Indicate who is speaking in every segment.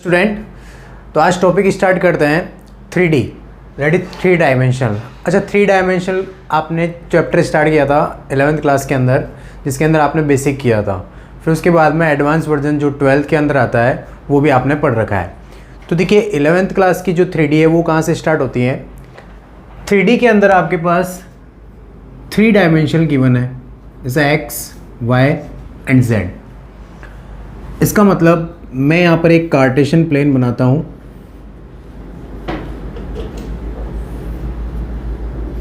Speaker 1: Student, तो आज topic start करते हैं 3D रेडी, 3 डायमेंशनल। अच्छा, 3 डायमेंशनल आपने चैप्टर स्टार्ट किया था 11th क्लास के अंदर, जिसके अंदर आपने बेसिक किया था। फिर उसके बाद में एडवांस वर्जन जो 12th के अंदर आता है वो भी आपने पढ़ रखा है। तो देखिए 11th क्लास की जो 3D है वो कहाँ से स्टार्ट होती है। 3D के अंदर आपके पास 3 डायमेंशनल गिवन है, जैसे एक्स, वाई एंड जेड। इसका मतलब मैं यहाँ पर एक कार्टेशियन प्लेन बनाता हूँ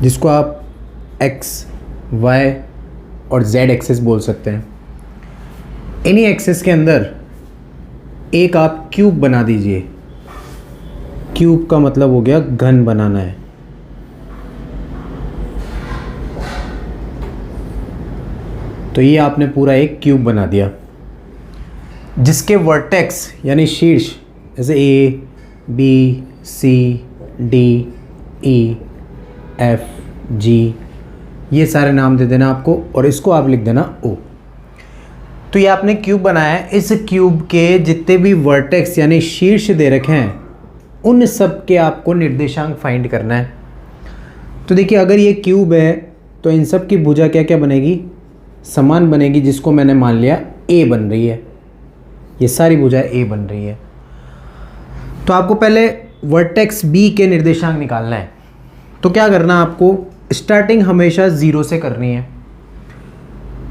Speaker 1: जिसको आप एक्स, वाई और जेड एक्सेस बोल सकते हैं। इन्हीं एक्सेस के अंदर एक आप क्यूब बना दीजिए। क्यूब का मतलब हो गया घन बनाना है। तो ये आपने पूरा एक क्यूब बना दिया जिसके वर्टेक्स यानी शीर्ष जैसे ए, बी, सी, डी, ई, एफ, जी, ये सारे नाम दे देना आपको और इसको आप लिख देना ओ। तो ये आपने क्यूब बनाया है। इस क्यूब के जितने भी वर्टेक्स यानी शीर्ष दे रखे हैं उन सब के आपको निर्देशांक फाइंड करना है। तो देखिए अगर ये क्यूब है तो इन सब की भुजा क्या क्या बनेगी, समान बनेगी, जिसको मैंने मान लिया ए बन रही है। ये सारी भुजाएं ए बन रही है। तो आपको पहले वर्टेक्स बी के निर्देशांक निकालना है। तो क्या करना है आपको, स्टार्टिंग हमेशा 0 से करनी है।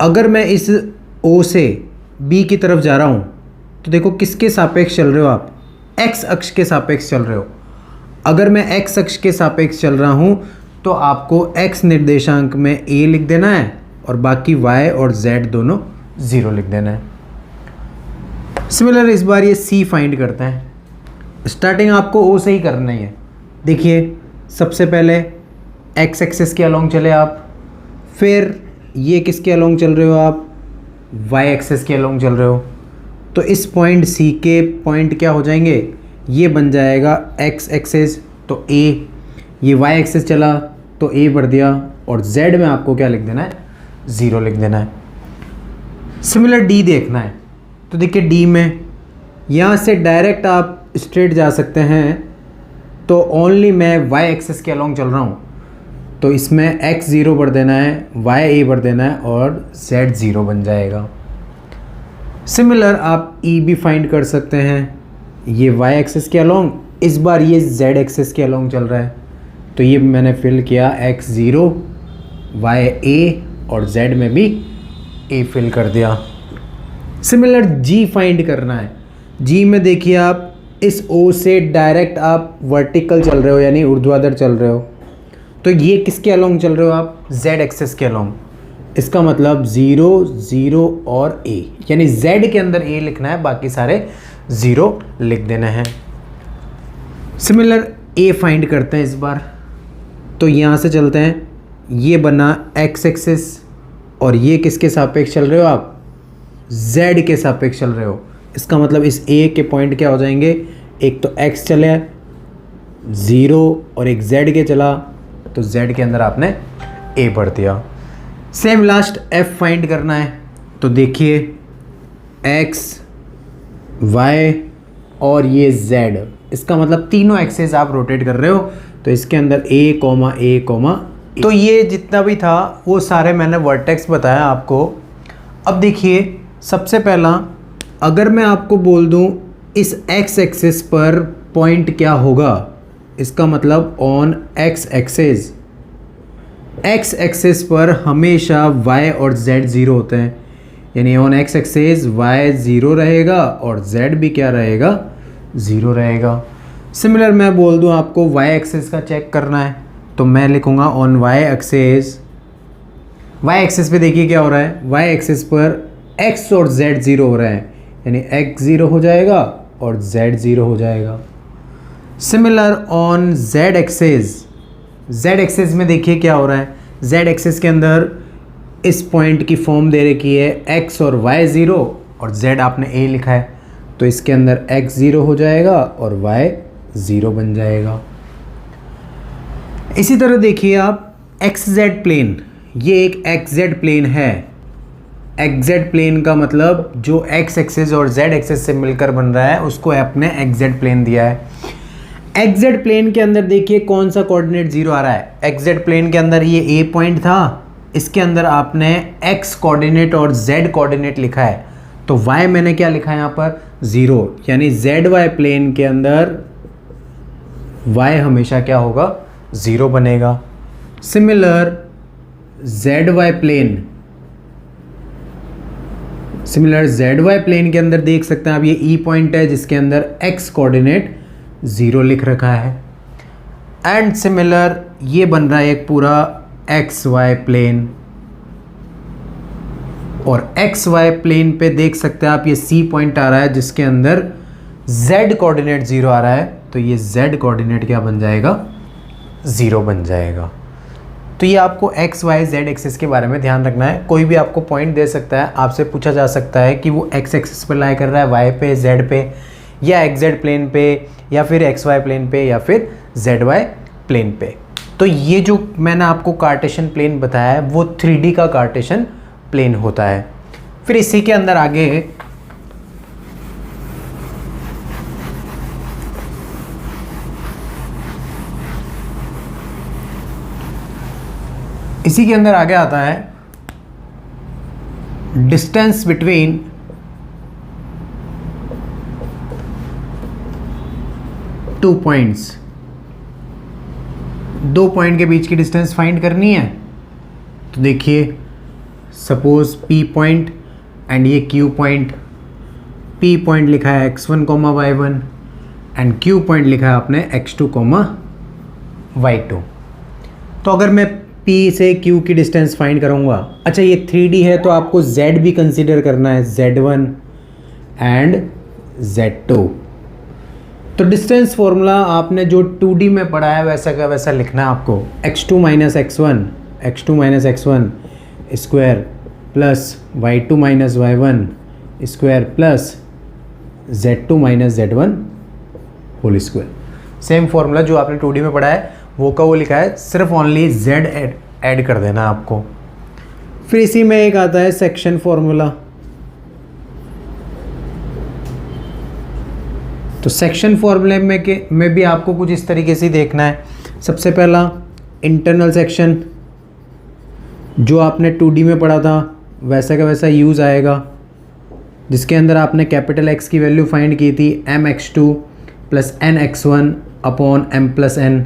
Speaker 1: अगर मैं इस ओ से बी की तरफ जा रहा हूँ तो देखो किसके सापेक्ष चल रहे हो आप, एक्स अक्ष के सापेक्ष चल रहे हो। अगर मैं एक्स अक्ष के सापेक्ष चल रहा हूँ तो आपको एक्स निर्देशांक में ए लिख देना है और बाकी वाई और जेड दोनों 0 लिख देना है। सिमिलर इस बार ये सी फाइंड करते हैं। स्टार्टिंग आपको ओ से ही करना ही है। देखिए सबसे पहले एक्स एक्सेस के अलोंग चले आप, फिर ये किसके अलोंग चल रहे हो आप, वाई एक्सेस के अलोंग चल रहे हो। तो इस पॉइंट सी के पॉइंट क्या हो जाएंगे, ये बन जाएगा एक्स एक्सेस तो ए, ये वाई एक्सेस चला तो ए भर दिया और जेड में आपको क्या लिख देना है, 0 लिख देना है। सिमिलर डी देखना है। तो देखिए डी में यहाँ से डायरेक्ट आप स्ट्रेट जा सकते हैं। तो ओनली मैं वाई एक्सेस के अलोंग चल रहा हूँ तो इसमें एक्स 0 भर देना है, वाई ए भर देना है और जेड 0 बन जाएगा। सिमिलर आप ई भी फाइंड कर सकते हैं। ये वाई एक्सेस के अलोंग, इस बार ये जेड एक्सेस के अलोंग चल रहा है तो ये मैंने फिल किया एक्स 0, वाई ए और जेड में भी ए फिल कर दिया। सिमिलर जी फाइंड करना है। जी में देखिए आप इस ओ से डायरेक्ट आप वर्टिकल चल रहे हो यानी ऊर्ध्वाधर चल रहे हो। तो ये किसके अलोंग चल रहे हो आप, जेड एक्सेस के अलोंग। इसका मतलब 0, 0 और ए, यानी जेड के अंदर ए लिखना है, बाकी सारे 0 लिख देना है। सिमिलर ए फाइंड करते हैं इस बार। तो यहाँ से चलते हैं, ये बना एक्स एक्सेस और ये किसके सापेक्ष चल रहे हो आप, z के सापेक्ष चल रहे हो। इसका मतलब इस a के पॉइंट क्या हो जाएंगे, एक तो x चले 0 और एक z के चला तो z के अंदर आपने a भर दिया। सेम लास्ट f फाइंड करना है। तो देखिए x, y और ये z, इसका मतलब तीनों एक्सेस आप रोटेट कर रहे हो तो इसके अंदर a, a, तो ये जितना भी था वो सारे मैंने वर्टेक्स बताया आपको। अब देखिए सबसे पहला अगर मैं आपको बोल दूं इस x एक्सिस पर पॉइंट क्या होगा, इसका मतलब on x axis, x axis पर हमेशा y और z 0 होते हैं, यानी ऑन x एक्सिस y 0 रहेगा और z भी क्या रहेगा, 0 रहेगा। सिमिलर मैं बोल दूं आपको y एक्सिस का चेक करना है तो मैं लिखूंगा on y axis. y axis पे देखिए क्या हो रहा है, y एक्सिस पर x और z 0 हो रहा है, यानी x 0 हो जाएगा और z 0 हो जाएगा। Similar on z axis, z axis में देखिए क्या हो रहा है, z एक्सिस के अंदर इस पॉइंट की फॉर्म दे रखी है x और y 0 और z आपने a लिखा है तो इसके अंदर x 0 हो जाएगा और y 0 बन जाएगा। इसी तरह देखिए आप xz प्लेन, ये एक xz प्लेन है। एक्जेड प्लेन का मतलब जो एक्स एक्सिस और जेड एक्सिस से मिलकर बन रहा है उसको आपने एक्जेड प्लेन दिया है। एक्जेड प्लेन के अंदर देखिए कौन सा कोऑर्डिनेट जीरो आ रहा है। एक्जेड प्लेन के अंदर ये ए पॉइंट था, इसके अंदर आपने एक्स कोऑर्डिनेट और जेड कोऑर्डिनेट लिखा है, तो वाई मैंने क्या लिखा है यहाँ पर ज़ीरो, यानी जेड वाई प्लेन के अंदर वाई हमेशा क्या होगा ज़ीरो बनेगा। सिमिलर जेड वाई प्लेन के अंदर देख सकते हैं आप ये ई पॉइंट है जिसके अंदर एक्स कोऑर्डिनेट ज़ीरो लिख रखा है। एंड सिमिलर ये बन रहा है एक पूरा एक्स वाई प्लेन, और एक्स वाई प्लेन पे देख सकते हैं आप ये सी पॉइंट आ रहा है जिसके अंदर जेड कोऑर्डिनेट ज़ीरो आ रहा है, तो ये जेड कोऑर्डिनेट क्या बन जाएगा ज़ीरो बन जाएगा। तो ये आपको एक्स वाई जेड एक्सिस के बारे में ध्यान रखना है। कोई भी आपको पॉइंट दे सकता है, आपसे पूछा जा सकता है कि वो एक्स एक्सिस पर लाई कर रहा है वाई पे जेड पे, या एक्जेड प्लेन पे, या फिर एक्स वाई प्लेन पे, या फिर जेड वाई प्लेन पे। तो ये जो मैंने आपको कार्टेशियन प्लेन बताया है वो 3D का कार्टेशियन प्लेन होता है। फिर इसी के अंदर आगे आता है डिस्टेंस बिटवीन टू पॉइंट्स। दो पॉइंट के बीच की डिस्टेंस फाइंड करनी है। तो देखिए सपोज P पॉइंट एंड ये Q पॉइंट। P पॉइंट लिखा है x1, y1 and Q point लिखा है आपने x2, y2। तो अगर मैं P से Q की डिस्टेंस फाइंड करूँगा, अच्छा ये 3D है तो आपको Z भी कंसीडर करना है, Z1 एंड Z2। तो डिस्टेंस फॉर्मूला आपने जो 2D में पढ़ा है वैसा का वैसा लिखना है आपको। x2 minus x1 square plus y2 minus y1 square plus z2 minus z1 whole square. Same formula जो आपने 2D में पढ़ा है वो का वो लिखा है, सिर्फ ओनली z ऐड कर देना आपको। फिर इसी में एक आता है सेक्शन फॉर्मूला। तो सेक्शन फॉर्मूले में भी आपको कुछ इस तरीके से देखना है। सबसे पहला इंटरनल सेक्शन जो आपने 2D में पढ़ा था वैसा का वैसा यूज़ आएगा, जिसके अंदर आपने कैपिटल X की वैल्यू फाइंड की थी mx2 plus nx1 upon m plus n।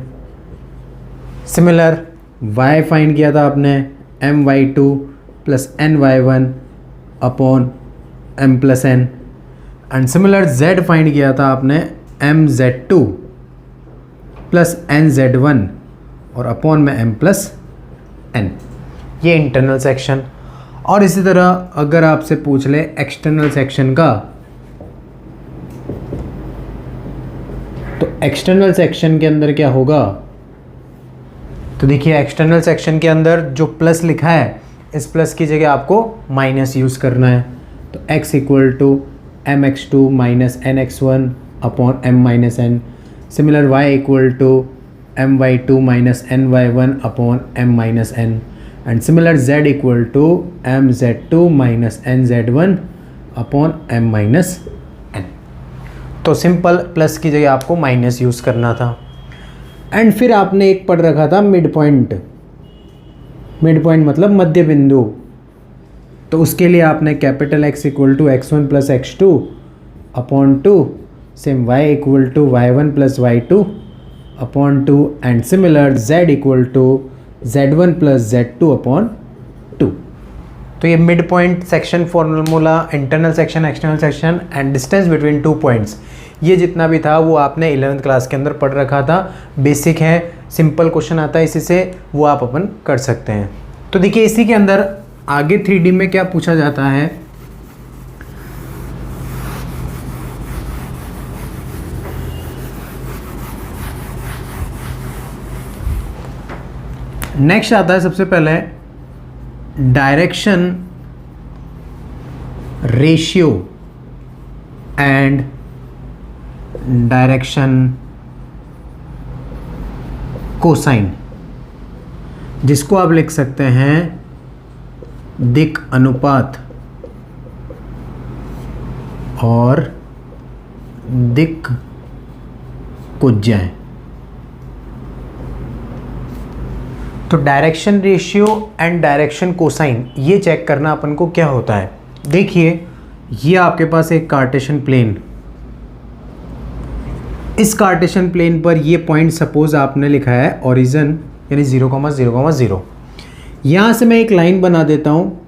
Speaker 1: Similar y find किया था आपने my2 plus ny1 upon m plus n। And similar z find किया था आपने mz2 प्लस nz1 और अपॉन में m प्लस n। ये इंटरनल सेक्शन। और इसी तरह अगर आपसे पूछ ले एक्सटर्नल सेक्शन का, तो एक्सटर्नल सेक्शन के अंदर क्या होगा, तो देखिए एक्सटर्नल सेक्शन के अंदर जो प्लस लिखा है इस प्लस की जगह आपको माइनस यूज़ करना है। तो x equal to mx2 minus nx1 upon m minus n। Similar y equal to my2 minus ny1 upon m minus n। And similar z equal to mz2 minus nz1 upon m minus n। तो simple plus की जगह आपको minus use करना था। And फिर आपने एक पढ़ रखा था मिड पॉइंट। मिड पॉइंट मतलब मध्य बिंदु। तो उसके लिए आपने capital X equal to x1 plus x2 upon 2, same y equal to y1 plus y2 upon 2 and similar z equal to z1 plus z2 upon 2। तो ये mid point, section formula, internal section, external section and distance between two points, ये जितना भी था वो आपने 11th class के अंदर पढ़ रखा था। बेसिक है, सिंपल क्वेश्चन आता है इसी से, वो आप अपन कर सकते हैं। तो देखिए इसी के अंदर आगे 3D में क्या पूछा जाता है, नेक्स्ट आता है सबसे पहले direction ratio and direction cosine, जिसको आप लिख सकते हैं दिक् अनुपात और दिक् कुज्याएं। तो direction ratio and direction cosine ये चेक करना अपन को क्या होता है। देखिए ये आपके पास एक कार्टेशियन प्लेन, इस कार्टेशियन प्लेन पर ये पॉइंट सपोज आपने लिखा है ओरिजिन यानी 0,0,0। यहाँ से मैं एक लाइन बना देता हूँ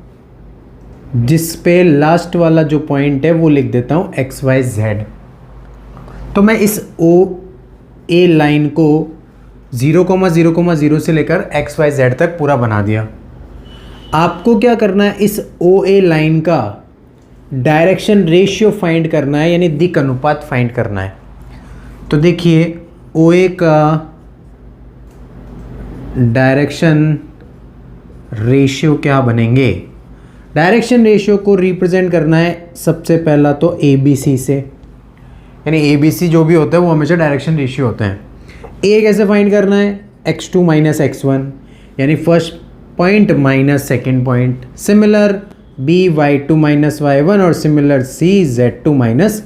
Speaker 1: जिस पे लास्ट वाला जो पॉइंट है वो लिख देता हूँ XYZ। तो मैं इस OA लाइन को 0,0,0 से लेकर XYZ तक पूरा बना दिया। आपको क्या करना है, इस OA लाइन का डायरेक्शन रेशियो फाइंड करना है, यानी दिक् अनुपात फाइंड करना है। तो देखिए OA का डायरेक्शन रेशियो क्या बनेंगे। डायरेक्शन रेशियो को रिप्रेजेंट करना है सबसे पहला तो ABC से, यानी ABC जो भी होता है वो हमेशा डायरेक्शन रेशियो होते हैं। A कैसे फाइंड करना है, x2 माइनस x1, यानी first point minus second point. Similar B y2 minus y1 और similar C z2 minus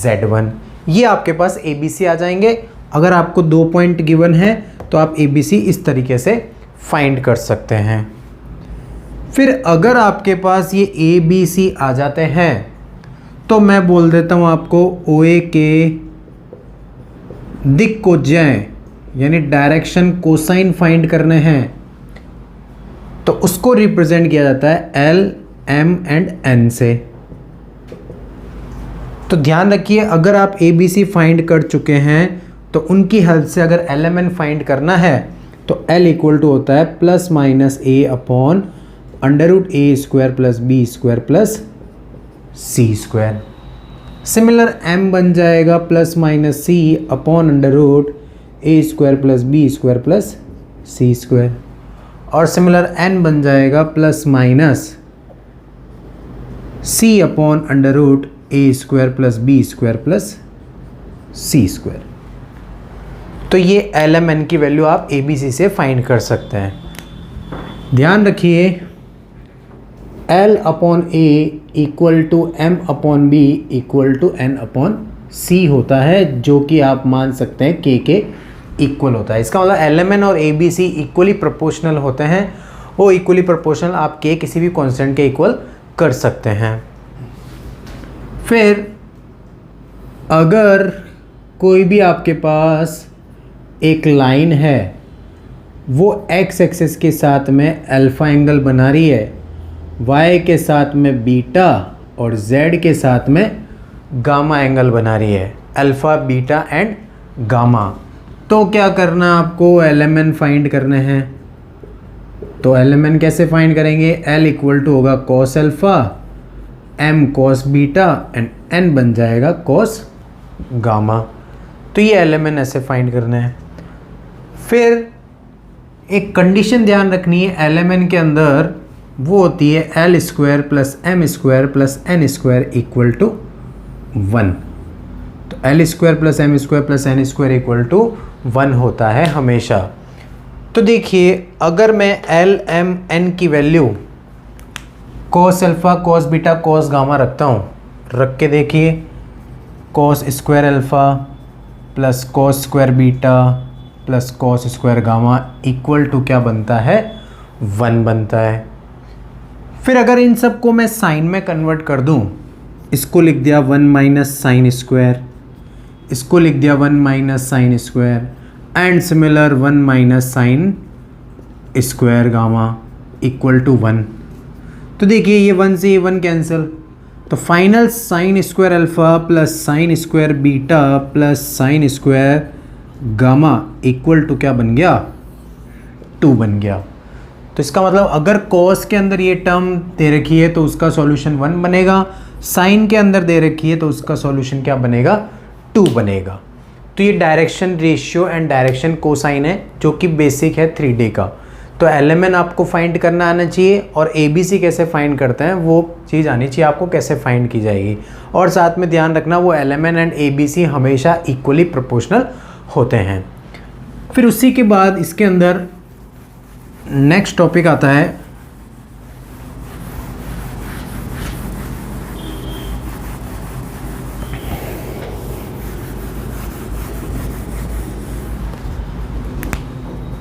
Speaker 1: z1। ये आपके पास ABC आ जाएंगे। अगर आपको 2 पॉइंट गिवन है तो आप ABC इस तरीके से फाइंड कर सकते हैं। फिर अगर आपके पास ये ABC आ जाते हैं तो मैं बोल देता हूँ आपको OA के दिक् कुज्याएं यानी डायरेक्शन कोसाइन फाइंड करने हैं, तो उसको रिप्रेजेंट किया जाता है L, M एंड N से। तो ध्यान रखिए अगर आप ABC फाइंड कर चुके हैं तो उनकी हेल्प से अगर LMN फाइंड करना है तो L इक्वल टू होता है plus minus A upon √A square plus B square plus C square. Similar M बन जाएगा plus minus C upon √A square plus B square plus C square. और similar N बन जाएगा plus minus C upon √A square plus B square plus C square. तो ये LMN की value आप ABC से फाइंड कर सकते हैं। ध्यान रखिए L upon A equal to M upon B equal to N upon C होता है, जो कि आप मान सकते हैं K के इक्वल होता है। इसका मतलब LMN और ABC इक्वली प्रोपोर्शनल होते हैं। वो इक्वली प्रोपोर्शनल आप K किसी भी कांस्टेंट के इक्वल कर सकते हैं। फिर अगर कोई भी आपके पास एक लाइन है वो x एक्सिस के साथ में अल्फा एंगल बना रही है, y के साथ में बीटा और z के साथ में गामा एंगल बना रही है, अल्फा बीटा एंड गामा, तो क्या करना आपको, LMN फाइंड करने हैं। तो LMN कैसे फाइंड करेंगे, L इक्वल टू होगा cos alpha, M cos beta and N बन जाएगा cos गामा। तो ये LMN ऐसे फाइंड करना है। फिर एक कंडीशन ध्यान रखनी है LMN के अंदर, वो होती है L square plus M square plus N square equal to 1। तो L square plus M square plus N square equal to 1 होता है हमेशा। तो देखिए अगर मैं L M N की value cos alpha cos beta cos gamma रखता हूँ, रख के देखिए cos square alpha plus cos square beta plus cos square gamma equal to क्या बनता है, 1 बनता है। फिर अगर इन सब को मैं साइन में कन्वर्ट कर दूं, इसको लिख दिया 1 माइनस साइन स्क्वायर, इसको लिख दिया 1 minus sine square and similar 1 minus sine square gamma equal to 1। तो देखिए ये 1 से ये 1 कैंसिल, तो final sine square alpha plus sine square beta plus sine square gamma equal to क्या बन गया, 2 बन गया। तो इसका मतलब अगर cos के अंदर ये टर्म दे रखी है तो उसका सॉल्यूशन 1 बनेगा, साइन के अंदर दे रखी है तो उसका सॉल्यूशन क्या बनेगा, 2 बनेगा। तो ये direction ratio and direction cosine है जो कि बेसिक है 3D का। तो LMN आपको फाइंड करना आना चाहिए और ABC कैसे फाइंड करते हैं वो चीज़ आनी चाहिए आपको, कैसे फाइंड की जाएगी। और साथ में ध्यान रखना वो LMN एंड ABC हमेशा इक्वली प्रोपोर्शनल होते हैं। फिर उसी के बाद इसके अंदर नेक्स्ट टॉपिक आता है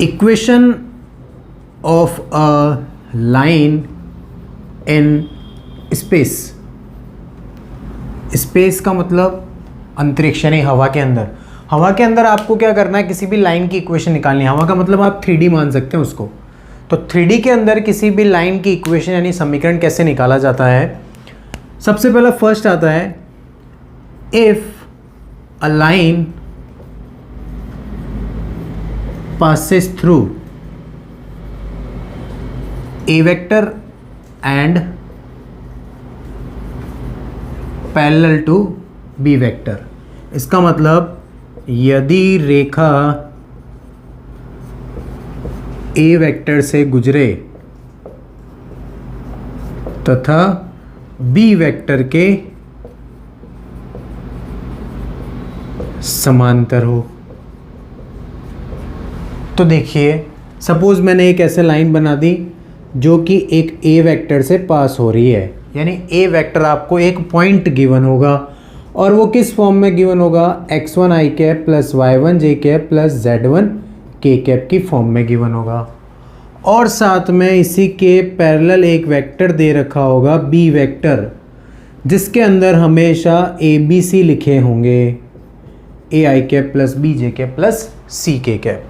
Speaker 1: equation of a line in space. Space का मतलब अंतरिक्ष यानी हवा के अंदर। हवा के अंदर आपको क्या करना है, किसी भी लाइन की इक्वेशन निकालनी है। हवा का मतलब आप 3D मान सकते हैं उसको। तो 3D के अंदर किसी भी लाइन की इक्वेशन यानी समीकरण कैसे निकाला जाता है। सबसे पहला फर्स्ट आता है, if a line passes through a vector and parallel to b vector। इसका मतलब यदि रेखा a वेक्टर से गुजरे तथा b वेक्टर के समांतर हो। तो देखिए, सपोज मैंने एक ऐसे लाइन बना दी जो कि एक ए वेक्टर से पास हो रही है, यानी ए वेक्टर आपको एक पॉइंट गिवन होगा और वो किस फॉर्म में गिवन होगा, x1 i cap plus y1 j cap plus z1 k cap की फॉर्म में गिवन होगा। और साथ में इसी के पैरेलल एक वेक्टर दे रखा होगा b वेक्टर, जिसके अंदर हमेशा ए बी सी लिखे होंगे, A I cap plus B J cap plus C K cap.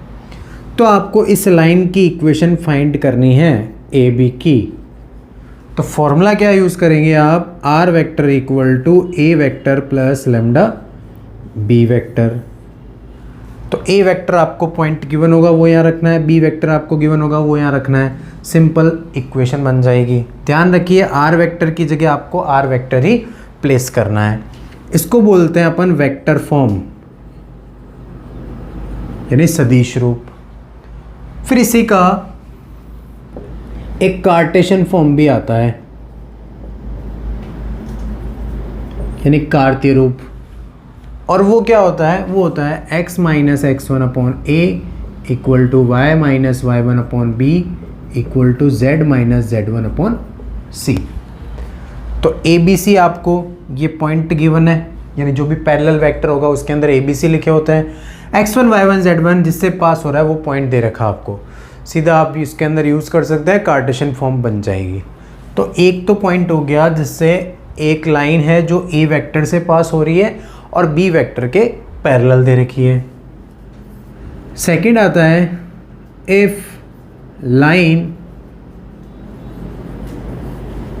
Speaker 1: तो आपको इस लाइन की इक्वेशन फाइंड करनी है ए बी की। तो फॉर्मूला क्या यूज़ करेंगे आप, R vector equal to A vector plus lambda B vector. तो ए वेक्टर आपको पॉइंट गिवन होगा वो यहाँ रखना है, बी वेक्टर आपको गिवन होगा वो यहाँ रखना है, सिंपल इक्वेशन बन जाएगी। ध्यान रखिए, आर वेक्टर की जगह आपको आर वेक्टर ही प्लेस करना है। इसको बोलते हैं अपन वेक्टर फॉर्म यानी सदिश रूप। फिर इसी का एक कार्टेशियन फॉर्म भी आता है यानी कार्तीय रूप। और वो क्या होता है, वो होता है x minus x1 upon A equal to Y minus y1 upon B equal to z minus z1 upon C. तो ए बी सी आपको ये पॉइंट गिवन है, यानी जो भी पैरेलल वेक्टर होगा उसके अंदर ए बी सी लिखे होते हैं। x1 y1 z1 जिससे पास हो रहा है वो पॉइंट दे रखा आपको, सीधा आप इसके अंदर यूज़ कर सकते हैं, कार्टेशियन फॉर्म बन जाएगी। तो एक तो पॉइंट हो गया जिससे एक लाइन है जो ए वेक्टर से पास हो रही है और बी वेक्टर के पैरेलल दे रखी है। सेकंड आता है, if line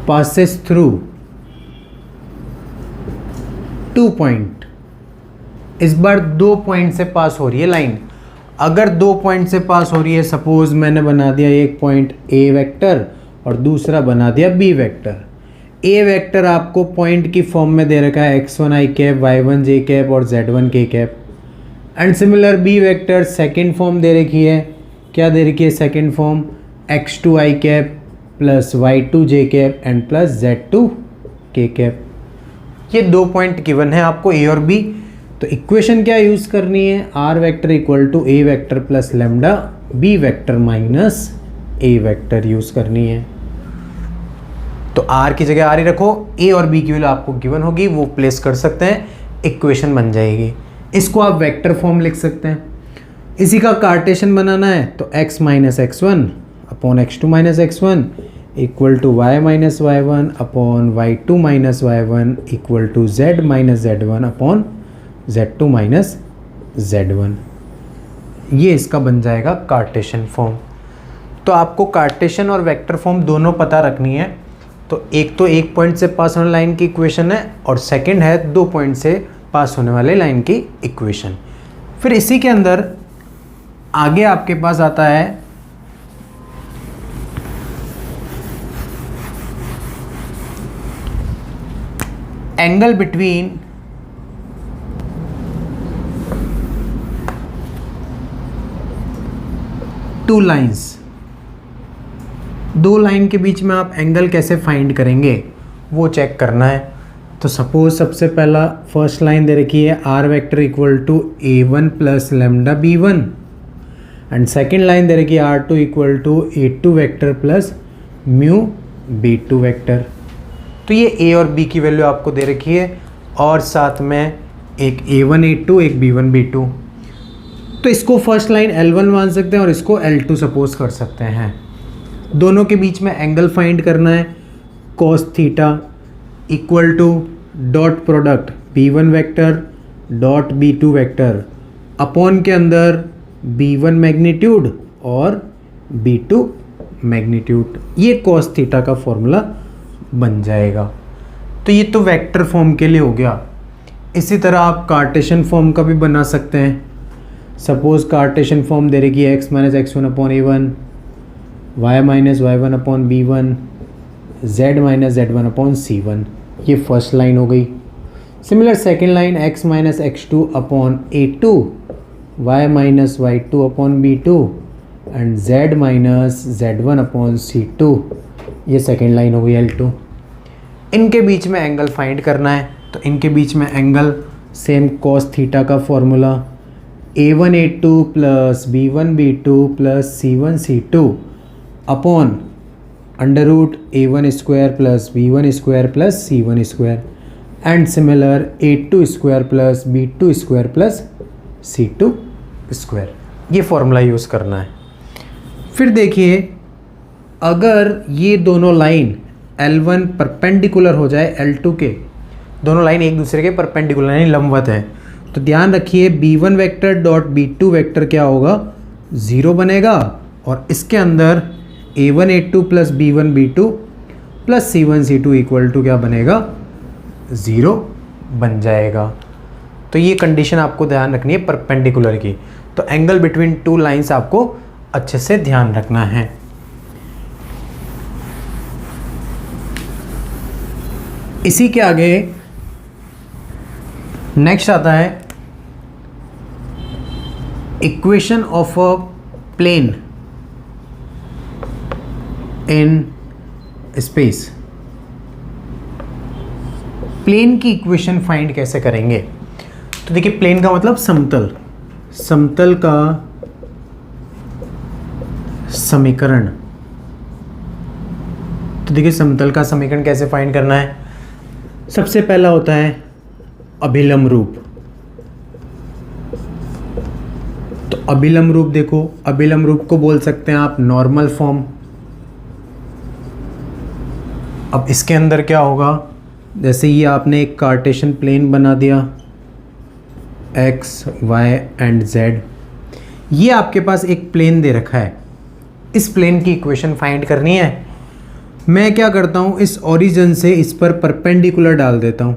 Speaker 1: passes through 2 point. इस बार 2 पॉइंट से पास हो रही है लाइन। अगर 2 पॉइंट से पास हो रही है, सपोज मैंने बना दिया एक पॉइंट ए वेक्टर और दूसरा बना दिया बी वेक्टर। ए वेक्टर आपको पॉइंट की फॉर्म में दे रखा है x1 i cap y1 j cap और z1 k cap. And similar B vector second form दे रखी है, क्या दे रखी है second form, x2 i cap plus y2 j cap and plus z2 k cap. ये 2 पॉइंट गिवन है आपको ए और बी। तो इक्वेशन क्या यूज़ करनी है, are vector equal to A vector plus lambda B vector minus A vector use करनी है। तो आर की जगह आर ही रखो, ए और बी की वैल्यू आपको गिवन होगी वो प्लेस कर सकते हैं, इक्वेशन बन जाएगी। इसको आप वेक्टर फॉर्म लिख सकते हैं। इसी का कार्टेशियन बनाना है तो x minus x1 upon x2 minus x1 equal to y minus y1 upon y2 minus y1 equal to z minus z1 upon z2 minus z1। ये इसका बन जाएगा कार्टेशियन फॉर्म। तो आपको कार्टेशियन और वेक्टर फॉर्म दोनों पता रखनी है। तो एक पॉइंट से पास होने लाइन की इक्वेशन है और सेकंड है 2 पॉइंट से पास होने वाले लाइन की इक्वेशन। फिर इसी के अंदर आगे आपके पास आता है angle between two lines. 2 line के बीच में आप एंगल कैसे फाइंड करेंगे वो चेक करना है। तो सपोज सबसे पहला फर्स्ट लाइन दे रखी है are vector equal to a1 plus lambda b1 and second line दे रखी है r2 equal to a2 vector plus mu b2 vector. तो ये a और b की वैल्यू आपको दे रखी है और साथ में एक a1 a2 एक b1 b2। तो इसको फर्स्ट लाइन L1 मान सकते हैं और इसको L2 सपोज कर सकते हैं। दोनों के बीच में एंगल फाइंड करना है, cos theta equal to dot product B1 vector dot B2 vector upon के अंदर B1 मैग्नीट्यूड और B2 मैग्नीट्यूड, ये cos थीटा का फॉर्मूला बन जाएगा। तो ये तो वेक्टर फॉर्म के लिए हो गया। इसी तरह आप कार्टेशियन फॉर्म का भी बना सकते हैं। सपोज कार्टेशियन फॉर्म दे रही है x minus x1 upon a1, y minus y1 upon b1, z minus z1 upon c1, ये फर्स्ट लाइन हो गई। Similar second line x minus x2 upon a2, y minus y2 upon b2 and z minus z1 upon c2, ये second line हो गई L2। इनके बीच में angle find करना है, तो इनके बीच में एंगल सेम cos थीटा का formula a1 a2 plus b1 b2 plus c1 c2 upon under root a1 square plus b1 square plus c1 square and similar a2 square plus b2 square plus c2 square, ये formula use करना है। फिर देखिए, अगर ये दोनों line L1 perpendicular हो जाए L2 के, दोनों लाइन एक दूसरे के परपेंडिकुलर यानी लंबवत है, तो ध्यान रखिए B1 vector dot B2 vector क्या होगा, 0 बनेगा और इसके अंदर A1 A2 plus B1 B2 plus C1 C2 equal to क्या बनेगा, 0 बन जाएगा। तो ये कंडीशन आपको ध्यान रखनी है परपेंडिकुलर की। तो एंगल बिटवीन टू लाइंस आपको अच्छे से ध्यान रखना है। इसी के आगे नेक्स्ट आता है equation of a plane in space. Plane की इक्वेशन फाइंड कैसे करेंगे? तो देखिए, प्लेन का मतलब समतल, समतल का समीकरण। तो देखिए, समतल का समीकरण कैसे फाइंड करना है? सबसे पहला होता है अभिलंब रूप। तो अभिलंब रूप देखो, अभिलंब रूप को बोल सकते हैं आप नॉर्मल फॉर्म। अब इसके अंदर क्या होगा, जैसे ये आपने एक कार्टेशियन प्लेन बना दिया x, y एंड z, ये आपके पास एक प्लेन दे रखा है। इस प्लेन की इक्वेशन फाइंड करनी है। मैं क्या करता हूँ, इस ओरिजिन से इस पर परपेंडिकुलर डाल देता हूँ।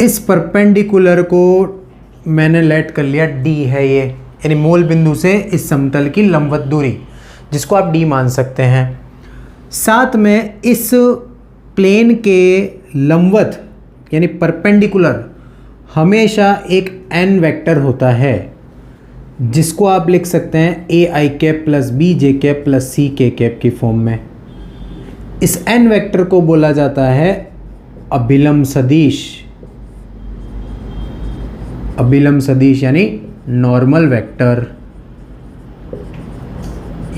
Speaker 1: इस परपेंडिकुलर को मैंने लेट कर लिया d है ये, यानी मूल बिंदु से इस समतल की लंबवत दूरी, जिसको आप d मान सकते हैं। साथ में इस प्लेन के लंबवत यानी परपेंडिकुलर हमेशा एक n वेक्टर होता है, जिसको आप लिख सकते हैं a i cap plus b j cap plus c k cap की फॉर्म में। इस n वेक्टर को बोला जाता है अभिलंब सदिश। अभिलंब सदिश यानी नॉर्मल वेक्टर,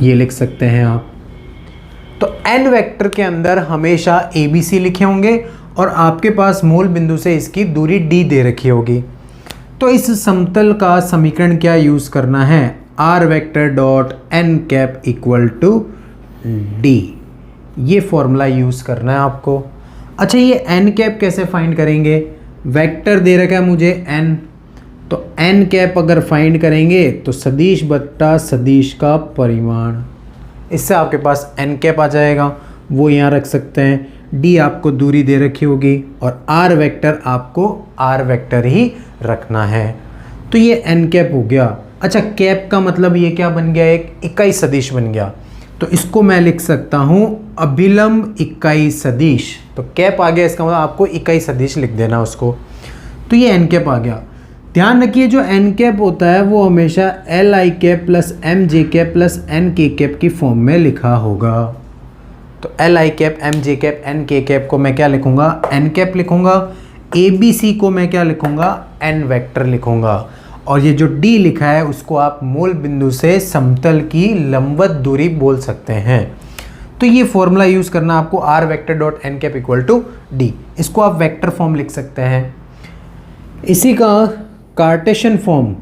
Speaker 1: ये लिख सकते हैं आप। तो n वेक्टर के अंदर हमेशा a b c लिखे होंगे और आपके पास मूल बिंदु से इसकी दूरी d दे रखी होगी। तो इस समतल का समीकरण क्या यूज़ करना है, r vector dot n cap equal to d, ये फॉर्मूला यूज़ करना है आपको। अच्छा, ये n कैप कैसे फाइंड करेंगे? वेक्टर दे रखा है मुझे n, तो n कैप अगर फाइंड करेंगे तो सदिश बट्टा सदिश का परिमाण, इससे आपके पास n कैप आ जाएगा, वो यहाँ रख सकते हैं। d आपको दूरी दे रखी होगी और r वेक्टर आपको r वेक्टर ही रखना है। तो ये n कैप हो गया। अच्छा, कैप का मतलब ये क्या बन गया, एक इकाई सदिश बन गया। तो इसको मैं लिख सकता हूँ अभिलंब इकाई सदिश। तो कैप आ गया, इसका मतलब आपको इकाई सदिश लिख देना उसको। तो ये n कैप आ गया। ध्यान रखिए, जो n कैप होता है वो हमेशा l i cap plus m j cap plus n k cap की फॉर्म में लिखा होगा। तो l i cap m j cap n k cap को मैं क्या लिखूंगा, n कैप लिखूंगा। a b c को मैं क्या लिखूंगा, n वेक्टर लिखूंगा। और ये जो d लिखा है उसको आप मूल बिंदु से समतल की लंबवत दूरी बोल सकते हैं। तो ये फॉर्मूला यूज़ करना आपको, r vector dot n cap equal to d, इसको आप वेक्टर फॉर्म लिख सकते हैं। इसी का कार्टेशियन फॉर्म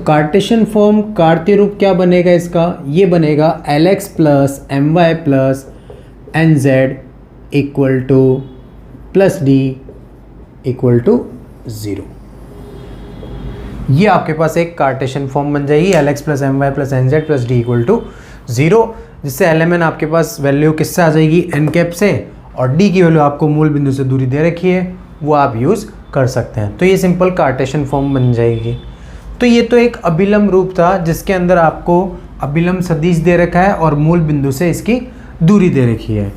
Speaker 1: कार्टेशियन फॉर्म कार्तीय रूप क्या बनेगा इसका, ये बनेगा Lx plus m y plus n z equal to plus d equal to 0। ये आपके पास एक कार्टेशियन फॉर्म बन जाएगी Lx plus m y plus n z plus d equal to 0, जिससे LMN आपके पास वैल्यू किससे आ जाएगी, एन कैप से, और डी की वैल्यू आपको मूल बिंदु से दूरी दे रखी है वो आप यूज़ कर सकते हैं। तो ये सिंपल कार्टेशियन फॉर्म बन जाएगी। तो ये तो एक अभिलंब रूप था जिसके अंदर आपको अभिलंब सदिश दे रखा है और मूल बिंदु से इसकी दूरी दे रखी है।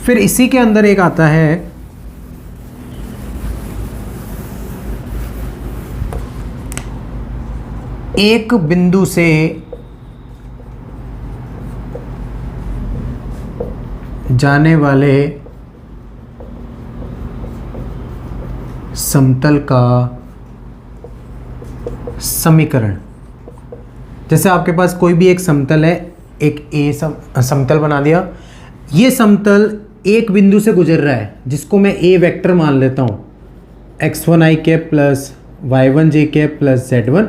Speaker 1: फिर इसी के अंदर एक आता है एक बिंदु से जाने वाले समतल का समीकरण। जैसे आपके पास कोई भी एक समतल है, एक ए समतल बना दिया, ये समतल एक बिंदु से गुजर रहा है जिसको मैं ए वेक्टर मान लेता हूँ, x1 i cap plus y1 j cap plus z1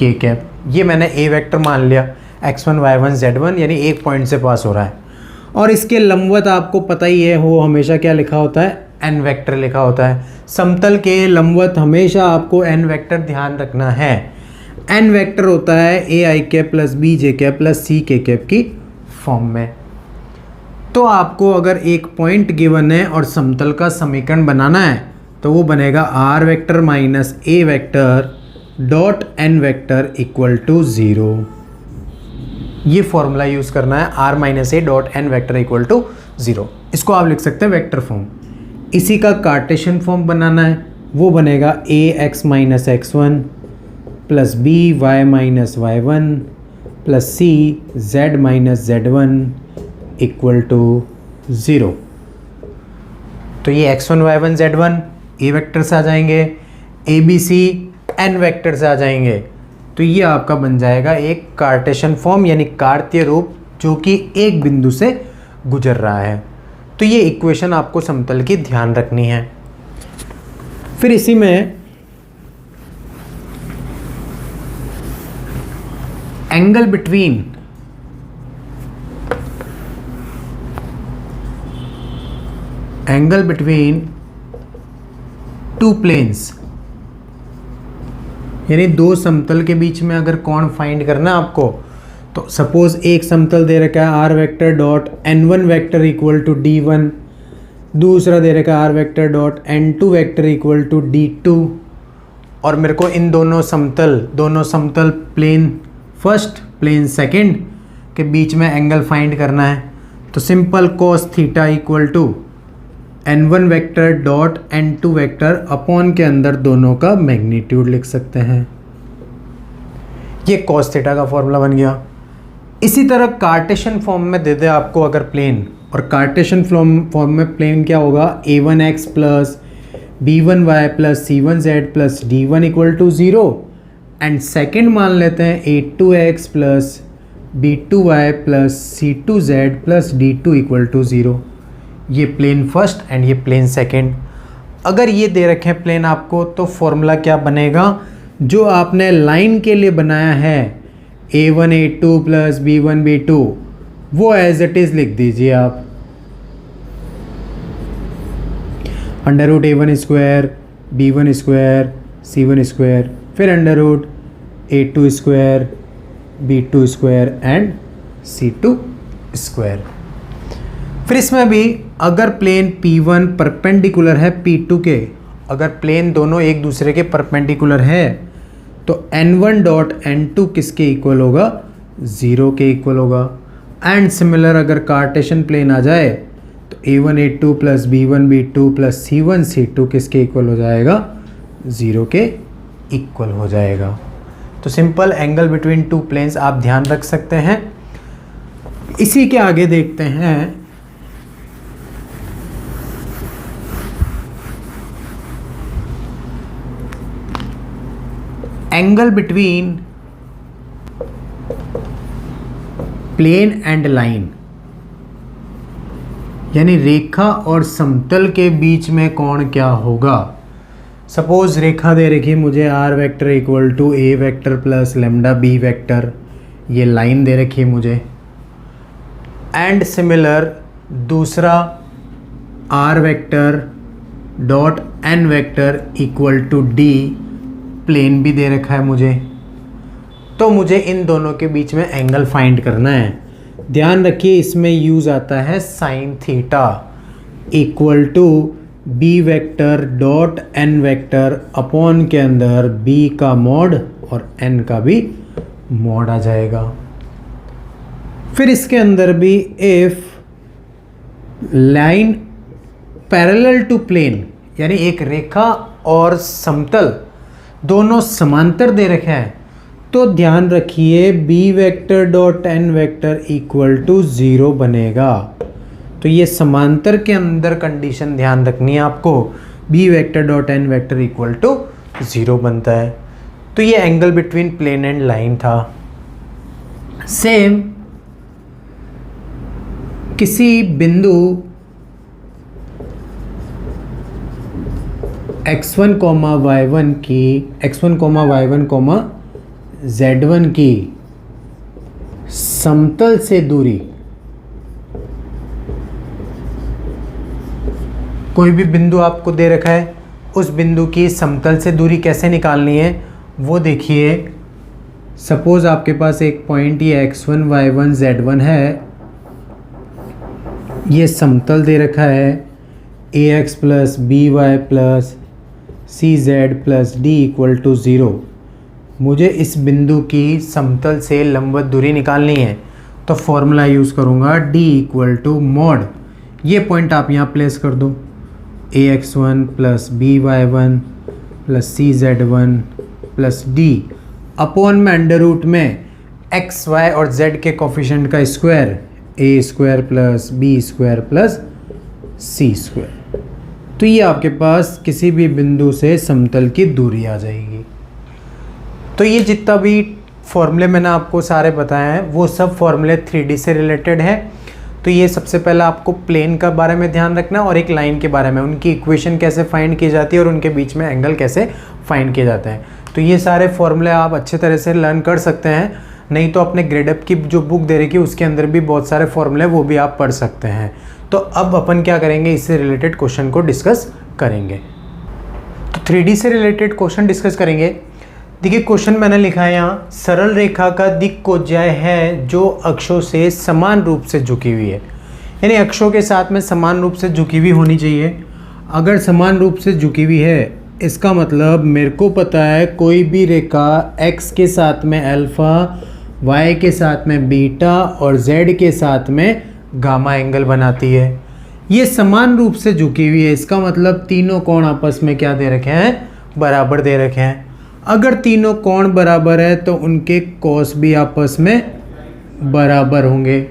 Speaker 1: k cap. ये मैंने ए वेक्टर मान लिया, x1 y1 z1 यानी एक पॉइंट से पास हो रहा है। और इसके लंबवत आपको पता ही है वो हमेशा क्या लिखा होता है, n वेक्टर लिखा होता है। समतल के लंबवत हमेशा आपको n वेक्टर ध्यान रखना है। n वेक्टर होता है A I cap plus B J cap plus C K cap की फॉर्म में। तो आपको अगर एक पॉइंट गिवन है और समतल का समीकरण बनाना है तो वो बनेगा r vector minus A vector dot n vector equal to 0। ये फॉर्मूला यूज़ करना है, r minus a dot n vector equal to 0। इसको आप लिख सकते हैं वेक्टर फॉर्म। इसी का कार्टेशियन फॉर्म बनाना है, वो बनेगा A X minus x1 plus B Y minus y1 plus C Z minus z1 equal to 0। तो ये x1 y1 z1 ए वेक्टर से आ जाएंगे, a b c n vector से आ जाएंगे। तो ये आपका बन जाएगा एक कार्टेशियन फॉर्म यानी कार्तीय रूप जो कि एक बिंदु से गुजर रहा है। तो ये इक्वेशन आपको समतल की ध्यान रखनी है। फिर इसी में एंगल बिटवीन टू प्लेन्स यानी दो समतल के बीच में अगर कोण फाइंड करना है आपको, तो सपोज एक समतल दे रखा है are vector dot n1 vector equal to d1, दूसरा दे रखा है are vector dot n2 vector equal to d2, और मेरे को इन दोनों समतल प्लेन फर्स्ट प्लेन सेकंड के बीच में एंगल फाइंड करना है। तो simple cos theta equal to n1 vector dot n2 vector upon के अंदर दोनों का मैग्नीट्यूड लिख सकते हैं। ये cos थीटा का फॉर्मूला बन गया। इसी तरह कार्टेशियन फॉर्म में दे दे आपको अगर प्लेन, और कार्टेशियन फॉर्म में प्लेन क्या होगा, a1x plus b1y plus c1z plus d1 equal to 0, and second मान लेते हैं a2x plus b2y plus c2z plus d2 equal to 0। ये प्लेन फर्स्ट एंड ये प्लेन सेकेंड। अगर ये दे रखे हैं प्लेन आपको, तो फॉर्मूला क्या बनेगा, जो आपने लाइन के लिए बनाया है a1 a2 plus b1 b2 वो एज इट इज़ लिख दीजिए आप, under root a1 square b1 square c1 square, फिर under root a2 square b2 square and c2 square. फिर इसमें भी अगर प्लेन P1 परपेंडिकुलर है P2 के, अगर प्लेन दोनों एक दूसरे के परपेंडिकुलर है, तो n1 डॉट n2 किसके इक्वल होगा, 0 के इक्वल होगा। एंड सिमिलर अगर कार्टेशियन प्लेन आ जाए तो a1 a2 plus b1 b2 plus c1 c2 किसके इक्वल हो जाएगा, 0 के इक्वल हो जाएगा। तो simple angle between two planes आप ध्यान रख सकते हैं। इसी के आगे देखते हैं angle between plane and line, यानी रेखा और समतल के बीच में कोण क्या होगा। सपोज रेखा दे रखी है मुझे r vector equal to A vector plus lambda B vector, ये लाइन दे रखी है मुझे। एंड सिमिलर दूसरा r vector dot n vector equal to d, plane भी दे रखा है मुझे। तो मुझे इन दोनों के बीच में एंगल फाइंड करना है। ध्यान रखिए इसमें यूज़ आता है sine theta equal to b vector dot n vector upon के अंदर बी का मॉड और एन का भी मॉड आ जाएगा। फिर इसके अंदर भी if line parallel to plane, यानी एक रेखा और समतल दोनों समांतर दे रखे हैं, तो ध्यान रखिए b vector dot n vector equal to 0 बनेगा। तो ये समांतर के अंदर कंडीशन ध्यान रखनी है आपको, b vector dot n vector equal to 0 बनता है। तो ये angle between plane and line था। सेम किसी बिंदु x1 y1 की x1 y1 z1 की समतल से दूरी, कोई भी बिंदु आपको दे रखा है, उस बिंदु की समतल से दूरी कैसे निकालनी है वो देखिए। सपोज आपके पास एक पॉइंट ये x1 y1 z1 है, ये समतल दे रखा है ax plus B y plus C z plus d equal to 0। मुझे इस बिंदु की समतल से लंबवत दूरी निकालनी है, तो फॉर्मूला यूज़ करूँगा d इक्वल टू मॉड, ये पॉइंट आप यहाँ प्लेस कर दो, ax1 plus B Y one plus सी Z one plus D upon में अंडर रूट में x y और z के कोफिशिएंट का square, a square plus B square plus C square. तो ये आपके पास किसी भी बिंदु से समतल की दूरी आ जाएगी। तो ये जितना भी फॉर्मूले मैंने आपको सारे बताए हैं वो सब फॉर्मूले 3D से रिलेटेड है। तो ये सबसे पहला आपको प्लेन का बारे में ध्यान रखना और एक लाइन के बारे में, उनकी इक्वेशन कैसे फाइंड की जाती है और उनके बीच में एंगल कैसे फाइंड किए जाते हैं। तो ये सारे फॉर्मूले आप अच्छे तरह से लर्न कर सकते हैं, नहीं तो अपने ग्रेडअप की जो बुक दे रखी है उसके अंदर भी बहुत सारे फॉर्मूले वो भी आप पढ़ सकते हैं। तो अब अपन क्या करेंगे, इससे रिलेटेड क्वेश्चन को डिस्कस करेंगे। तो 3D से रिलेटेड क्वेश्चन डिस्कस करेंगे। देखिए क्वेश्चन मैंने लिखा है यहाँ, सरल रेखा का दिक्कोज्या है जो अक्षों से समान रूप से झुकी हुई है, यानी अक्षों के साथ में समान रूप से झुकी हुई होनी चाहिए। अगर समान रूप से झुकी हुई है इसका मतलब मेरे को पता है कोई भी रेखा x के साथ में अल्फ़ा, y के साथ में बीटा और z के साथ में गामा एंगल बनाती है। ये समान रूप से झुकी हुई है, इसका मतलब तीनों कोण आपस में क्या दे रखे हैं, बराबर दे रखे हैं। अगर तीनों कोण बराबर है तो उनके कॉस भी आपस में बराबर होंगे।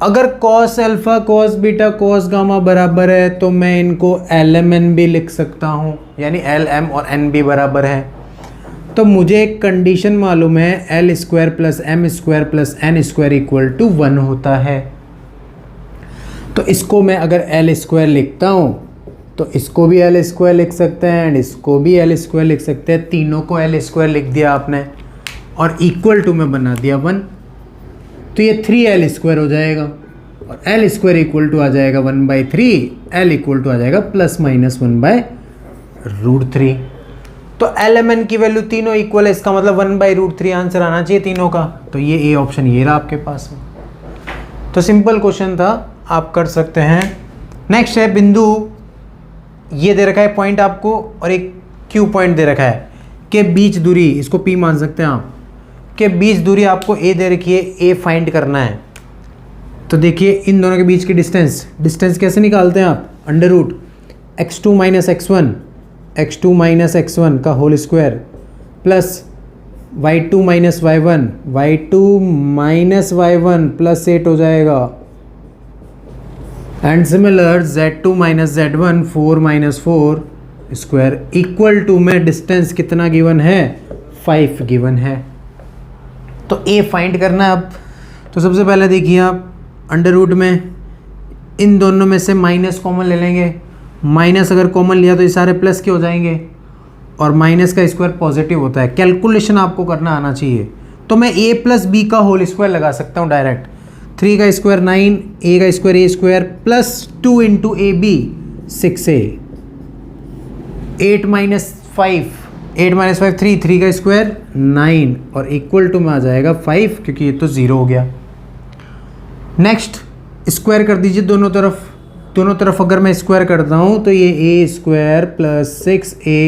Speaker 1: अगर cos alpha cos beta cos gamma बराबर है तो मैं इनको LMN भी लिख सकता हूँ, यानी LM और N भी बराबर है। तो मुझे एक कंडीशन मालूम है, L square plus M square plus N square equal to 1 होता है। तो इसको मैं अगर L स्क्वायर लिखता हूँ तो इसको भी L स्क्वायर लिख सकते हैं एंड इसको भी L स्क्वायर लिख सकते हैं। तीनों को L स्क्वायर लिख दिया आपने और इक्वल टू में बना दिया 1, तो ये 3L स्क्वायर हो जाएगा और L स्क्वायर इक्वल टू आ जाएगा 1/3, L इक्वल टू आ जाएगा प्लस माइनस 1/√3। तो LMN की वैल्यू तीनों इक्वल है, इसका मतलब 1/√3 आंसर आना चाहिए तीनों का। तो ये ए ऑप्शन ये रहा आपके पास में। तो सिंपल क्वेश्चन था, आप कर सकते हैं। नेक्स्ट है बिंदु, ये दे रखा है पॉइंट आपको और एक क्यू पॉइंट दे रखा है के बीच दूरी, इसको P मान सकते हैं आप, के बीच दूरी आपको A दे रखी है, A फाइंड करना है। तो देखिए इन दोनों के बीच की डिस्टेंस कैसे निकालते हैं आप, under root x2 minus x1 का whole square plus y2 minus y1 plus 8 हो जाएगा। And similar z2 minus z1 4 minus 4 square equal to में डिस्टेंस कितना गिवन है, 5 गिवन है। तो A फाइंड करना है अब। तो सबसे पहले देखिए आप अंडर रूट में इन दोनों में से माइनस कॉमन ले लेंगे, माइनस अगर कॉमन लिया तो ये सारे प्लस के हो जाएंगे। और माइनस का स्क्वायर पॉजिटिव होता है। कैलकुलेशन आपको करना आना चाहिए। तो मैं a प्लस बी का होल स्क्वायर लगा सकता हूँ डायरेक्ट। 3 का स्क्वायर 9, a का square a square plus 2 into a b 6a, 8 minus 5 3 का स्क्वायर 9 और इक्वल टू में आ जाएगा 5 क्योंकि ये तो 0 हो गया। नेक्स्ट स्क्वायर कर दीजिए दोनों तरफ अगर मैं स्क्वायर करता हूँ तो ये a square plus 6a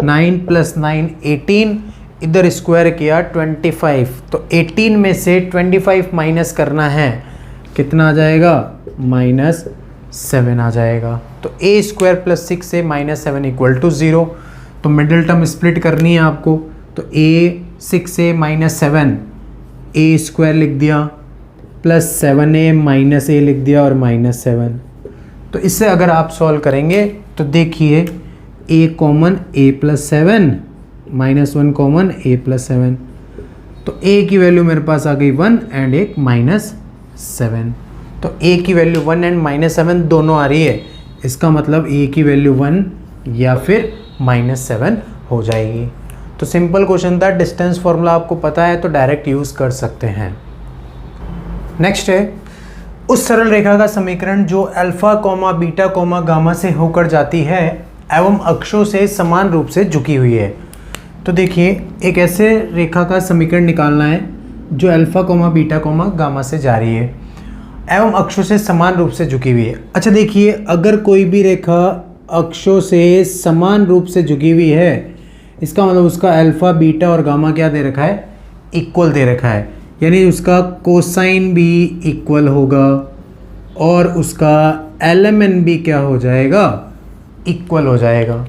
Speaker 1: 9 plus 9 18, इधर स्क्वायर किया 25, तो 18 में से 25 माइनस करना है, कितना आ जाएगा -7 आ जाएगा। तो a square plus 6a minus 7 equal to 0। तो मिडिल टर्म स्प्लिट करनी है आपको, तो a 6a minus 7, a square लिख दिया प्लस 7a माइनस a लिख दिया और -7। तो इससे अगर आप सॉल्व करेंगे तो देखिए a common a plus 7, -1 common a plus 7, तो a की वैल्यू मेरे पास आ गई 1 एंड एक -7। तो a की वैल्यू 1 एंड -7 दोनों आ रही है, इसका मतलब a की वैल्यू 1 या फिर -7 हो जाएगी। तो सिंपल क्वेश्चन था, डिस्टेंस फॉर्मूला आपको पता है तो डायरेक्ट यूज़ कर सकते हैं। नेक्स्ट है उस सरल रेखा का समीकरण जो alpha comma beta comma gamma से होकर जाती है एवं अक्षों से समान रूप से झुकी हुई है। तो देखिए एक ऐसे रेखा का समीकरण निकालना है जो alpha comma beta comma gamma से जा रही है एवं अक्षों से समान रूप से झुकी हुई है। अच्छा देखिए, अगर कोई भी रेखा अक्षों से समान रूप से झुकी हुई है, इसका मतलब उसका अल्फा बीटा और गामा क्या दे रखा है, इक्वल दे रखा है, यानी उसका कोसाइन भी इक्वल होगा और उसका एलएमएन भी क्या हो जाएगा, इक्वल हो जाएगा।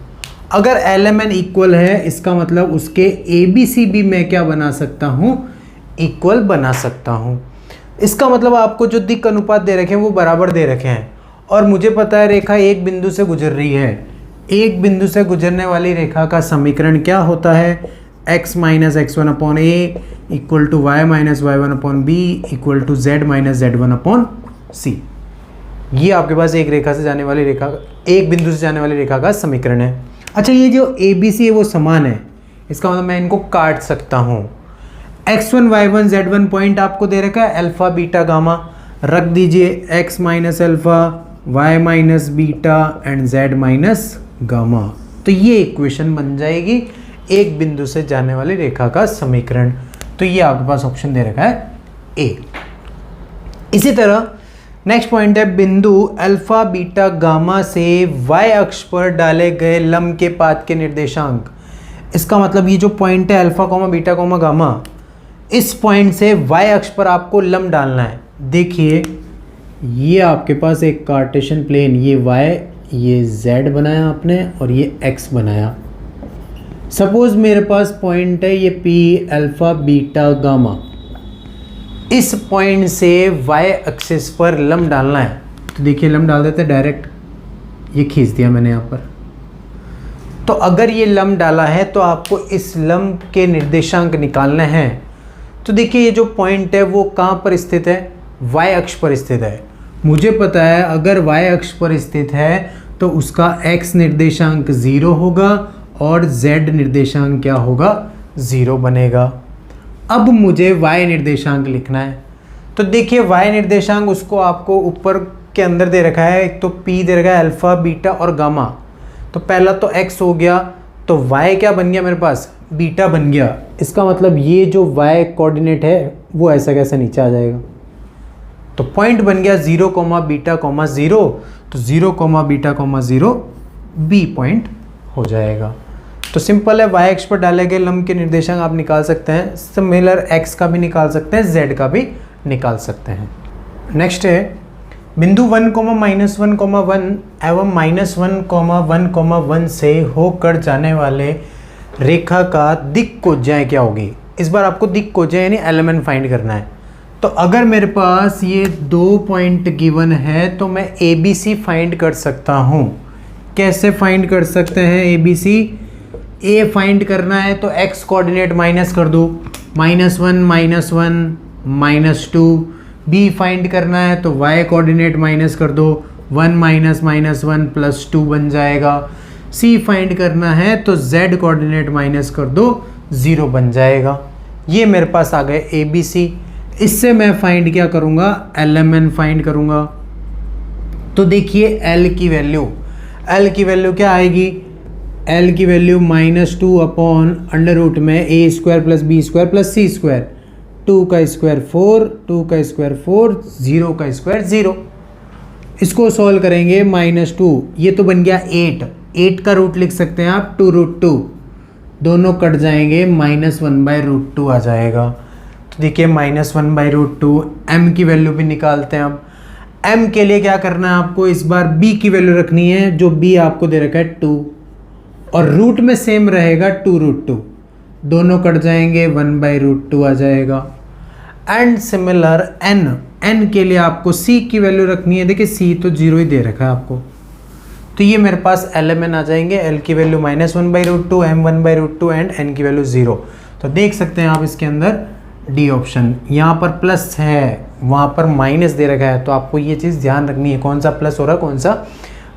Speaker 1: अगर एलएमएन इक्वल है इसका मतलब उसके एबीसी भी मैं क्या बना सकता हूँ, इक्वल बना सकता हूँ। इसका मतलब आपको जो दिक् अनुपात दे रखे हैं वो बराबर दे रखे हैं और मुझे पता है रेखा एक बिंदु से गुजर रही है। एक बिंदु से गुजरने वाली रेखा का समीकरण क्या होता है, x minus x1 upon A equal to y minus y1 upon B equal to z minus z1 upon C. ये आपके पास एक रेखा से जाने वाली रेखा, एक बिंदु से जाने वाली रेखा का समीकरण है। अच्छा ये जो ए बी सी है वो समान है, इसका मतलब मैं इनको काट सकता हूँ। x1 y1 z1 पॉइंट आपको दे रखा है, अल्फा बीटा गामा रख दीजिए, x minus alpha y minus beta and z minus gamma. तो ये इक्वेशन बन जाएगी एक बिंदु से जाने वाली रेखा का समीकरण। तो ये आपके पास ऑप्शन दे रखा है ए। इसी तरह नेक्स्ट पॉइंट है बिंदु अल्फा बीटा गामा से y अक्ष पर डाले गए लंब के पाथ के निर्देशांक। इसका मतलब ये जो पॉइंट है alpha comma beta comma gamma, इस पॉइंट से y अक्ष पर आपको लंब डालना है। देखिए ये आपके पास एक कार्टेशियन प्लेन, ये y ये z बनाया आपने और ये x बनाया। सपोज मेरे पास पॉइंट है ये p अल्फा बीटा गामा, इस पॉइंट से y एक्सिस पर लंब डालना है। तो देखिए लंब डाल देते हैं डायरेक्ट, ये खींच दिया मैंने यहाँ पर। तो अगर ये लंब डाला है तो आपको इस लंब के निर्देशांक निकालने हैं। तो देखिए ये जो पॉइंट है वो कहाँ पर स्थित है, y अक्ष पर स्थित है। मुझे पता है अगर y अक्ष पर स्थित है तो उसका x निर्देशांक 0 होगा और z निर्देशांक क्या होगा, 0 बनेगा। अब मुझे y निर्देशांक लिखना है। तो देखिए y निर्देशांक उसको आपको ऊपर के अंदर दे रखा है, एक तो p दे रखा है अल्फा बीटा और गामा। तो पहला तो x हो गया, तो y क्या बन गया मेरे पास, बीटा बन गया। इसका मतलब ये जो y कोऑर्डिनेट है वो ऐसा कैसा नीचे आ जाएगा। तो पॉइंट बन गया 0 कॉमा बीटा कॉमा 0, तो 0 comma beta comma 0 b point हो जाएगा। तो सिंपल है, y अक्ष पर डाले गए लंब के निर्देशांक आप निकाल सकते हैं। सिमिलर x का भी निकाल सकते हैं, z का भी निकाल सकते हैं। नेक्स्ट है बिंदु 1, -1, 1 एवं -1, 1, 1 से होकर जाने वाले रेखा का दिक् कोज्याएं क्या होगी। इस बार आपको दिक् कोज्याएं यानी एलिमेंट फाइंड करना है। तो अगर मेरे पास ये 2 पॉइंट गिवन है तो मैं ए बी सी फाइंड कर सकता हूँ। कैसे फाइंड कर सकते हैं ए बी सी, ए फाइंड करना है तो x कोऑर्डिनेट माइनस कर दो, -1, -2। बी फाइंड करना है तो y कोऑर्डिनेट माइनस कर दो, 1 -1 +2 बन जाएगा। सी फाइंड करना है तो z कोऑर्डिनेट माइनस कर दो, 0 बन जाएगा। ये मेरे पास आ गए ए बी सी। इससे मैं फाइंड क्या करूँगा, LMN फाइंड करूँगा। तो देखिए L की वैल्यू क्या आएगी, L की वैल्यू -2 अपॉन अंडर रूट में a square plus B square plus C square, 2 का स्क्वायर 4, 2 का स्क्वायर 4, 0 का स्क्वायर 0। इसको सॉल्व करेंगे -2, ये तो बन गया 8 का रूट लिख सकते हैं आप 2√2, दोनों कट जाएंगे, -1/√2 आ जाएगा। तो देखिए -1/√2, m की वैल्यू भी निकालते हैं। अब m के लिए क्या करना है आपको, इस बार b की वैल्यू रखनी है, जो b आपको दे रखा है 2, और रूट में सेम रहेगा 2√2, दोनों कट जाएंगे, 1/√2 आ जाएगा। एंड सिमिलर n के लिए आपको c की वैल्यू रखनी है। देखिए c तो 0 ही दे रखा है आपको, तो ये मेरे पास LMN आ जाएंगे। L की वैल्यू -1/√2, m 1/√2 एंड n की वैल्यू 0। तो देख सकते हैं आप इसके अंदर डी ऑप्शन, यहाँ पर प्लस है, वहाँ पर माइनस दे रखा है, तो आपको ये चीज़ ध्यान रखनी है, कौन सा प्लस हो रहा है कौन सा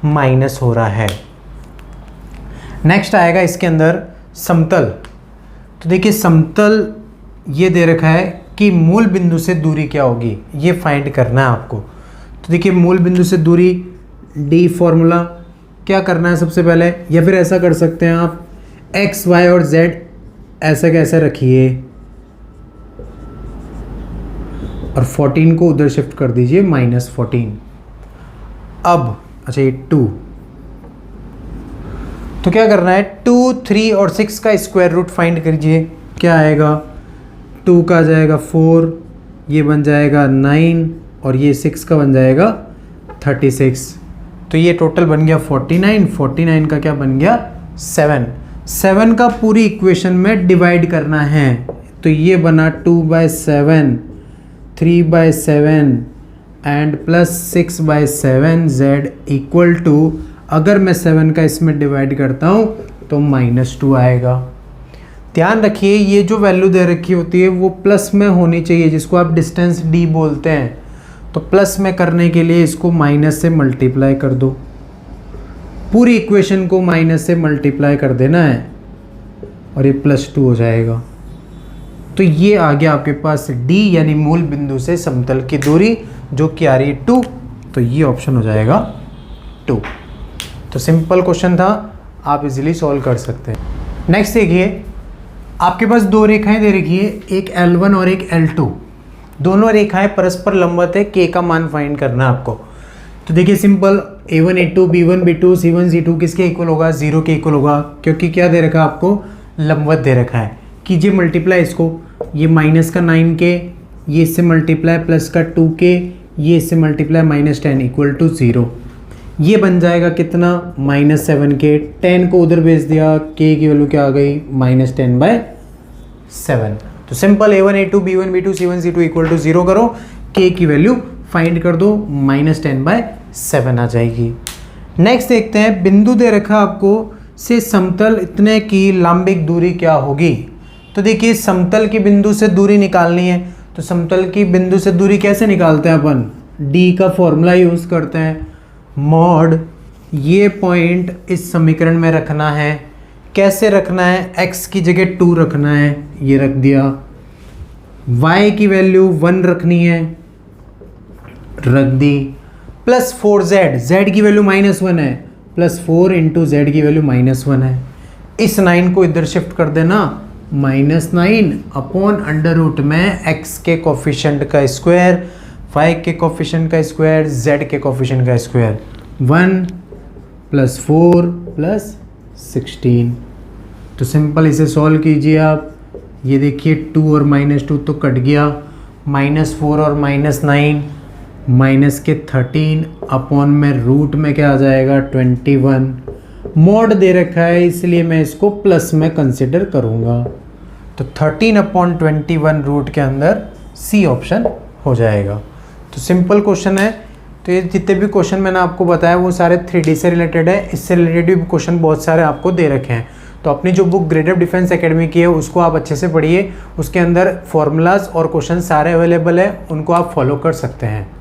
Speaker 1: माइनस हो रहा है। नेक्स्ट आएगा इसके अंदर समतल। तो देखिए समतल ये दे रखा है कि मूल बिंदु से दूरी क्या होगी, ये फाइंड करना है आपको। तो देखिए मूल बिंदु से दूरी, डी फॉर्मूला क्या करना है सबसे पहले, या फिर ऐसा कर सकते हैं आप, x y और z ऐसा कैसे रखिए और 14 को उधर शिफ्ट कर दीजिए, -14। अब अच्छा ये 2, तो क्या करना है, 2, 3 और 6 का स्क्वायर रूट फाइंड कीजिए। क्या आएगा, 2 का आ जाएगा 4, ये बन जाएगा 9 और ये 6 का बन जाएगा 36। तो ये टोटल बन गया 49, 49 का क्या बन गया 7 का पूरी इक्वेशन में डिवाइड करना है। तो ये बना 2/7, 3/7 and plus 6/7 z equal to, अगर मैं 7 का इसमें डिवाइड करता हूँ तो -2 आएगा। ध्यान रखिए ये जो वैल्यू दे रखी होती है वो प्लस में होनी चाहिए, जिसको आप डिस्टेंस d बोलते हैं। तो प्लस में करने के लिए इसको माइनस से मल्टीप्लाई कर दो, पूरी इक्वेशन को माइनस से मल्टीप्लाई कर देना है और ये +2 हो जाएगा। तो ये आ गया आपके पास d यानी मूल बिंदु से समतल की दूरी, जो कि आ रही है 2। तो ये ऑप्शन हो जाएगा 2। तो सिंपल क्वेश्चन था, आप इजीली सॉल्व कर सकते हैं। नेक्स्ट देखिए, आपके पास दो रेखाएं दे रखी है, एक L1 और एक L2। दोनों रेखाएं परस्पर लंबवत है, k का मान फाइंड करना है आपको। तो देखिए simple, A1 A2 B1 B2 C1 C2 किसके इक्वल होगा, 0 के इक्वल होगा, क्योंकि क्या दे रखा है आपको, लंबवत दे रखा है। कीजिए मल्टीप्लाई इसको, ये माइनस का 9k, ये इससे मल्टीप्लाई प्लस का 2k, ये इससे मल्टीप्लाई -10 इक्वल टू 0। ये बन जाएगा कितना, -7k। 10 को उधर भेज दिया, k की वैल्यू क्या आ गई, -10/7। तो simple A1 A2 B1 B2 C1 C2 equal to 0 करो, k की वैल्यू फाइंड कर दो, -10/7 आ जाएगी। नेक्स्ट देखते हैं, बिंदु दे रखा आपको से समतल इतने की लंबिक दूरी क्या होगी। तो देखिए समतल की बिंदु से दूरी निकालनी है, तो समतल की बिंदु से दूरी कैसे निकालते हैं अपन, d का फॉर्मूला यूज़ करते हैं, मॉड ये पॉइंट इस समीकरण में रखना है। कैसे रखना है, x की जगह 2 रखना है, ये रख दिया, y की वैल्यू 1 रखनी है, रख दी, प्लस 4z, z की वैल्यू -1 है, +4 × z की वैल्यू -1 है। इस 9 को इधर शिफ्ट कर देना, -9 अपॉन अंडर रूट में x के कोफिशिएंट का स्क्वायर, y के कोफिशिएंट का स्क्वायर, z के कोफिशिएंट का स्क्वायर, 1 + 4 + 16। तो सिंपल इसे सॉल्व कीजिए आप। ये देखिए 2 और -2 तो कट गया, -4 और -9 माइनस के 13 अपॉन में रूट में क्या आ जाएगा 21। मॉड दे रखा है इसलिए मैं इसको प्लस में कंसिडर करूँगा। तो 13/21 रूट के अंदर सी ऑप्शन हो जाएगा। तो सिंपल क्वेश्चन है। तो ये जितने भी क्वेश्चन मैंने आपको बताया वो सारे 3D से रिलेटेड है। इससे रिलेटेड भी क्वेश्चन बहुत सारे आपको दे रखे हैं। तो अपनी जो book grade of defence academy की है उसको आप अच्छे से पढ़िए। उसके अंदर फॉर्मूलाज और क्वेश्चन सारे अवेलेबल है, उनको आप फॉलो कर सकते हैं।